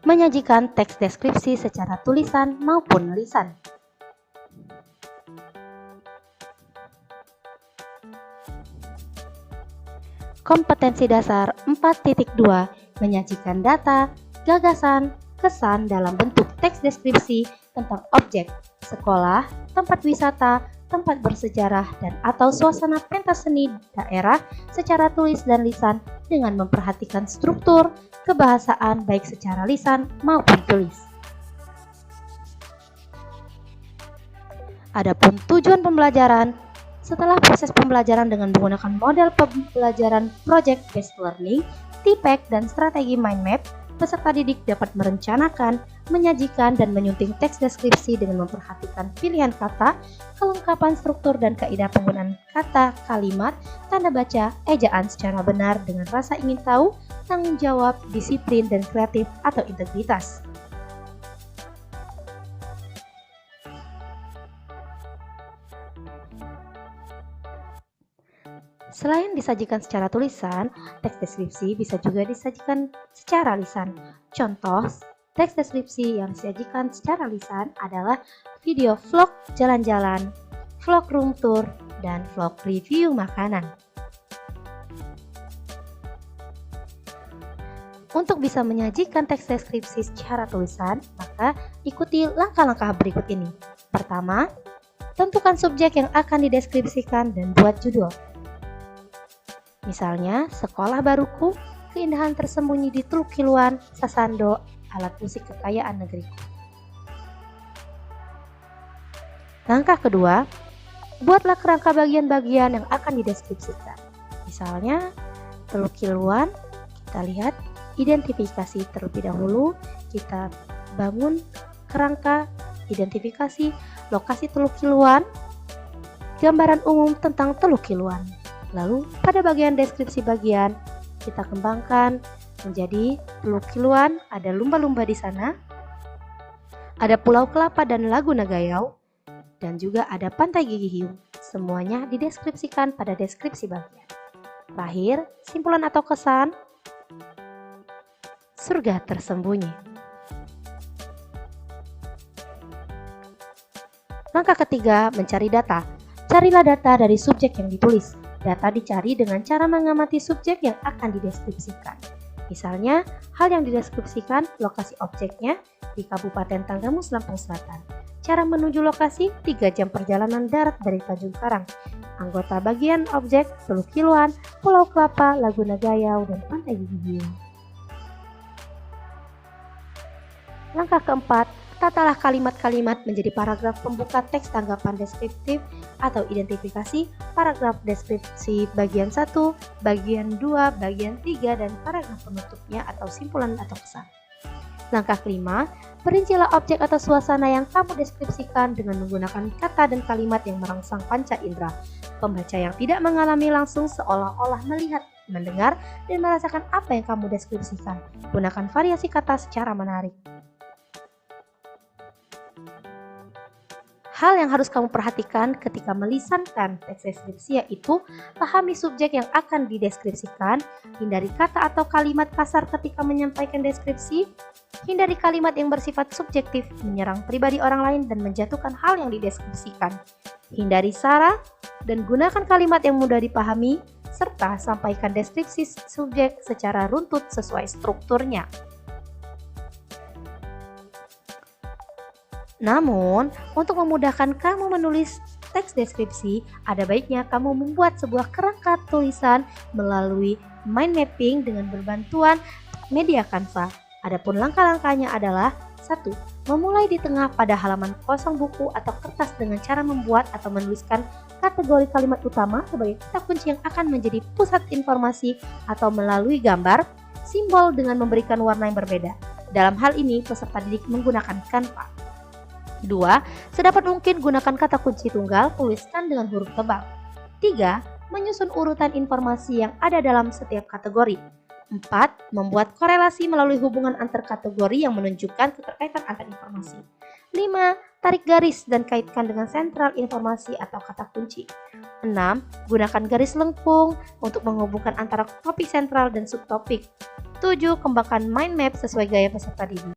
Menyajikan teks deskripsi secara tulisan maupun lisan. Kompetensi dasar 4.2 menyajikan data, gagasan, kesan dalam bentuk teks deskripsi tentang objek, sekolah, tempat wisata, tempat bersejarah, dan atau suasana pentas seni daerah secara tulis dan lisan dengan memperhatikan struktur, kebahasaan baik secara lisan maupun tulis. Adapun tujuan pembelajaran, setelah proses pembelajaran dengan menggunakan model pembelajaran Project Based Learning, TPACK, dan strategi mind map, peserta didik dapat merencanakan, menyajikan, dan menyunting teks deskripsi dengan memperhatikan pilihan kata, kelengkapan struktur dan kaidah penggunaan kata, kalimat, tanda baca, ejaan secara benar dengan rasa ingin tahu, tanggung jawab, disiplin, dan kreatif atau integritas. Selain disajikan secara tulisan, teks deskripsi bisa juga disajikan secara lisan. Contoh, teks deskripsi yang disajikan secara lisan adalah video vlog jalan-jalan, vlog room tour, dan vlog review makanan. Untuk bisa menyajikan teks deskripsi secara tulisan, maka ikuti langkah-langkah berikut ini. Pertama, tentukan subjek yang akan dideskripsikan dan buat judul. Misalnya, sekolah baruku, keindahan tersembunyi di Teluk Kiluan, Sasando, alat musik kekayaan negeriku. Langkah kedua, buatlah kerangka bagian-bagian yang akan dideskripsikan. Misalnya, Teluk Kiluan, kita lihat identifikasi terlebih dahulu, kita bangun kerangka identifikasi lokasi Teluk Kiluan, gambaran umum tentang Teluk Kiluan. Lalu pada bagian deskripsi bagian kita kembangkan menjadi Teluk Kiluan, ada lumba-lumba di sana, ada Pulau Kelapa dan Lagu Nagayau, dan juga ada Pantai Gigi Hiung. Semuanya dideskripsikan pada deskripsi bagian. Terakhir, simpulan atau kesan, surga tersembunyi. Langkah ketiga, mencari data. Carilah data dari subjek yang ditulis. Data dicari dengan cara mengamati subjek yang akan dideskripsikan. Misalnya, hal yang dideskripsikan lokasi objeknya di Kabupaten Tanggamus, Lampung Selatan. Cara menuju lokasi 3 jam perjalanan darat dari Tanjung Karang. Anggota bagian objek Teluk Kiluan, Pulau Kelapa, Lagu Nagayau, dan Pantai Gigi Hiung. Langkah keempat, tatalah kalimat-kalimat menjadi paragraf pembuka teks tanggapan deskriptif atau identifikasi, paragraf deskripsi bagian 1, bagian 2, bagian 3, dan paragraf penutupnya atau simpulan atau kesan. Langkah kelima, perincilah objek atau suasana yang kamu deskripsikan dengan menggunakan kata dan kalimat yang merangsang panca indera. Pembaca yang tidak mengalami langsung seolah-olah melihat, mendengar, dan merasakan apa yang kamu deskripsikan. Gunakan variasi kata secara menarik. Hal yang harus kamu perhatikan ketika melisankan teks deskripsi yaitu pahami subjek yang akan dideskripsikan, hindari kata atau kalimat kasar ketika menyampaikan deskripsi, hindari kalimat yang bersifat subjektif, menyerang pribadi orang lain dan menjatuhkan hal yang dideskripsikan, hindari sara, dan gunakan kalimat yang mudah dipahami, serta sampaikan deskripsi subjek secara runtut sesuai strukturnya. Namun, untuk memudahkan kamu menulis teks deskripsi, ada baiknya kamu membuat sebuah kerangka tulisan melalui mind mapping dengan berbantuan media Canva. Adapun langkah-langkahnya adalah 1. Memulai di tengah pada halaman kosong buku atau kertas dengan cara membuat atau menuliskan kategori kalimat utama sebagai kata kunci yang akan menjadi pusat informasi atau melalui gambar, simbol dengan memberikan warna yang berbeda. Dalam hal ini, peserta didik menggunakan Canva. 2. Sedapat mungkin gunakan kata kunci tunggal, tuliskan dengan huruf tebal. 3. Menyusun urutan informasi yang ada dalam setiap kategori. 4. Membuat korelasi melalui hubungan antar kategori yang menunjukkan keterkaitan antar informasi. 5. Tarik garis dan kaitkan dengan sentral informasi atau kata kunci. 6. Gunakan garis lengkung untuk menghubungkan antara topik sentral dan subtopik. 7. Kembangkan mind map sesuai gaya peserta didik.